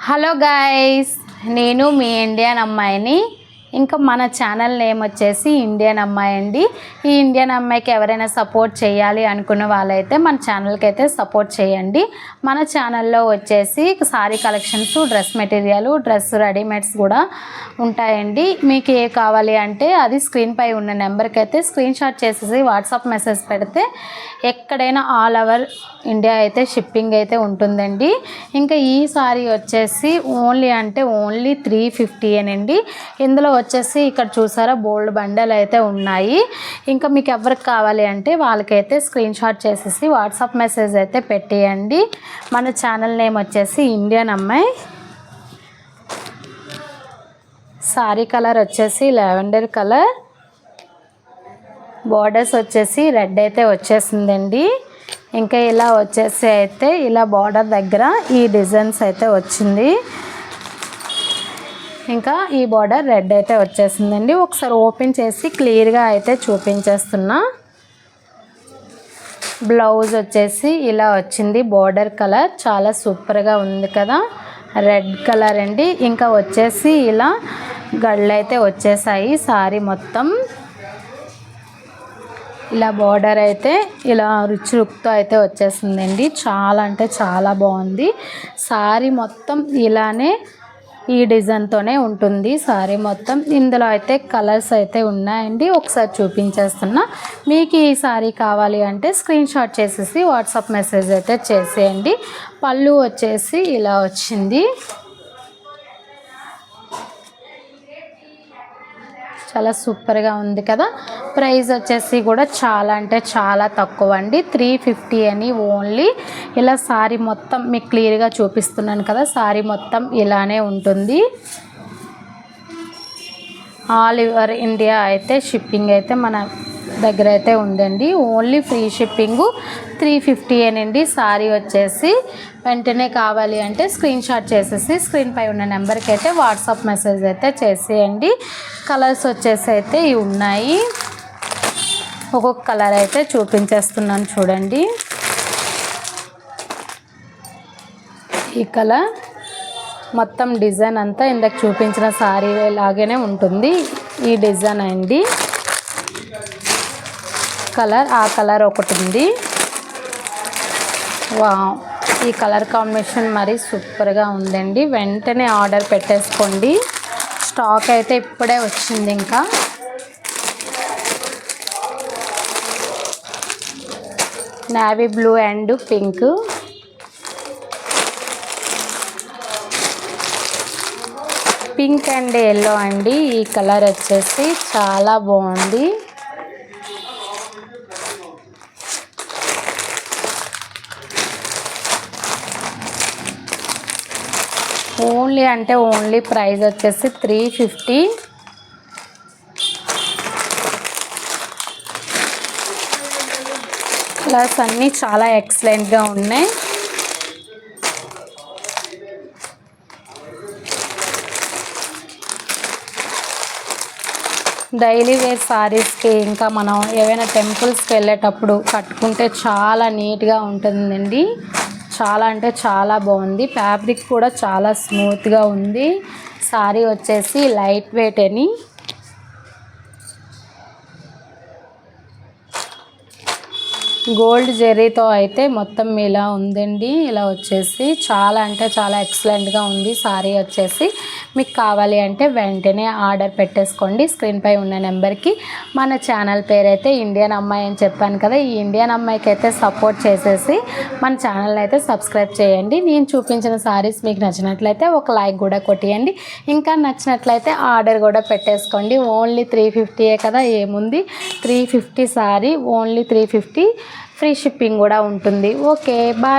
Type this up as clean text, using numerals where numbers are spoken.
Hello guys, నేను మీ Indian అమ్మాయిని. ఇంకా మన ఛానల్ నేమ్ వచ్చేసి ఇండియన్ అమ్మాయి అండి. ఈ ఇండియన్ అమ్మాయికి ఎవరైనా సపోర్ట్ చేయాలి అనుకున్న వాళ్ళైతే మన ఛానల్కి అయితే సపోర్ట్ చేయండి. మన ఛానల్లో వచ్చేసి sorry collections, dress material, dress readymades కూడా ఉంటాయండి. మీకు ఏ కావాలి అంటే అది స్క్రీన్ పై ఉన్న నెంబర్కి అయితే స్క్రీన్ షాట్ చేసేసి వాట్సాప్ మెసేజ్ పెడితే ఎక్కడైనా ఆల్ ఓవర్ ఇండియా అయితే షిప్పింగ్ అయితే ఉంటుందండి. ఇంకా ఈ సారీ వచ్చేసి ఓన్లీ 350 అనండి. ఇందులో వచ్చేసి ఇక్కడ చూసారా బోల్డ్ బండలు అయితే ఉన్నాయి. ఇంకా మీకు ఎవరికి కావాలి అంటే వాళ్ళకైతే స్క్రీన్ షాట్ చేసేసి వాట్సాప్ మెసేజ్ అయితే పెట్టేయండి. మన ఛానల్ నేమ్ వచ్చేసి ఇండియన్ అమ్మాయి. సారీ కలర్ వచ్చేసి లావెండర్ కలర్, బోర్డర్స్ వచ్చేసి రెడ్ అయితే వచ్చేసిందండి. ఇంకా ఇలా వచ్చేసి అయితే ఇలా బార్డర్ దగ్గర ఈ డిజైన్స్ అయితే వచ్చింది. ఇంకా ఈ బార్డర్ రెడ్ అయితే వచ్చేసిందండి. ఒకసారి ఓపెన్ చేసి క్లియర్గా అయితే చూపించేస్తున్నా. బ్లౌజ్ వచ్చేసి ఇలా వచ్చింది. బార్డర్ కలర్ చాలా సూపర్గా ఉంది కదా, రెడ్ కలర్ అండి. ఇంకా వచ్చేసి ఇలా గళ్ళు అయితే వచ్చేసాయి. సారీ మొత్తం ఇలా బార్డర్ అయితే ఇలా రిచ్ లుక్తో అయితే వచ్చేసిందండి. చాలా అంటే చాలా బాగుంది. సారీ మొత్తం ఇలానే ఈ డిజైన్తోనే ఉంటుంది సారీ మొత్తం. ఇందులో అయితే కలర్స్ అయితే ఉన్నాయండి, ఒకసారి చూపించేస్తున్నా. మీకు ఈ సారీ కావాలి అంటే స్క్రీన్ షాట్ చేసేసి వాట్సాప్ మెసేజ్ అయితే చేసేయండి. పళ్ళు వచ్చేసి ఇలా వచ్చింది. చాలా సూపర్గా ఉంది కదా. ప్రైస్ వచ్చేసి కూడా చాలా అంటే చాలా తక్కువ అండి, 350 అని ఓన్లీ. ఇలా సారీ మొత్తం మీకు క్లియర్గా చూపిస్తున్నాను కదా, సారీ మొత్తం ఇలానే ఉంటుంది. ఆల్ ఓవర్ ఇండియా అయితే షిప్పింగ్ అయితే మన దగ్గర అయితే ఉందండి. ఓన్లీ ఫ్రీ షిప్పింగు 350 అనండి. సారీ వచ్చేసి వెంటనే కావాలి అంటే స్క్రీన్ షాట్ చేసేసి స్క్రీన్ పై ఉన్న నెంబర్కి అయితే వాట్సాప్ మెసేజ్ అయితే చేసేయండి. కలర్స్ వచ్చేసి అయితే ఇవి ఉన్నాయి. ఒక్కొక్క కలర్ అయితే చూపించేస్తున్నాను చూడండి. ఈ కలర్ మొత్తం డిజైన్ అంతా ఇందాక చూపించిన సారీ లాగానే ఉంటుంది. ఈ డిజైన్ అండి. కలర్ ఆ కలర్ ఒకటి ఉంది. వావ్, ఈ కలర్ కాంబినేషన్ మరి సూపర్గా ఉందండి. వెంటనే ఆర్డర్ పెట్టేసుకోండి. స్టాక్ అయితే ఇప్పుడే వచ్చింది. ఇంకా navy blue and pink, pink and yellow అండి. ఈ కలర్ వచ్చేసి చాలా బాగుంది. ఓన్లీ ప్రైస్ వచ్చేసి 350. కలర్స్ అన్నీ చాలా ఎక్సలెంట్గా ఉన్నాయి. డైలీ వేర్ సారీస్కి ఇంకా మనం ఏవైనా టెంపుల్స్కి వెళ్ళేటప్పుడు కట్టుకుంటే చాలా నీట్గా ఉంటుందండి. చాలా అంటే చాలా బాగుంది. ఫ్యాబ్రిక్ కూడా చాలా స్మూత్గా ఉంది. సారీ వచ్చేసి లైట్ వెయిట్ అని. గోల్డ్ జెర్రీతో అయితే మొత్తం ఇలా ఉందండి. ఇలా వచ్చేసి చాలా అంటే చాలా ఎక్సలెంట్గా ఉంది. సారీ వచ్చేసి మీకు కావాలి అంటే వెంటనే ఆర్డర్ పెట్టేసుకోండి. స్క్రీన్ పై ఉన్న నెంబర్కి. మన ఛానల్ పేరు అయితే ఇండియన్ అమ్మాయి అని చెప్పాను కదా, ఈ ఇండియన్ అమ్మాయికి అయితే సపోర్ట్ చేసేసి మన ఛానల్ని అయితే సబ్స్క్రైబ్ చేయండి. నేను చూపించిన సారీస్ మీకు నచ్చినట్లయితే ఒక లైక్ కూడా కొట్టియండి. ఇంకా నచ్చినట్లయితే ఆర్డర్ కూడా పెట్టేసుకోండి. ఓన్లీ 350 కదా, ఏముంది 350 సారీ, ఓన్లీ 350. ఫ్రీ షిప్పింగ్ కూడా ఉంటుంది. Okay, bye.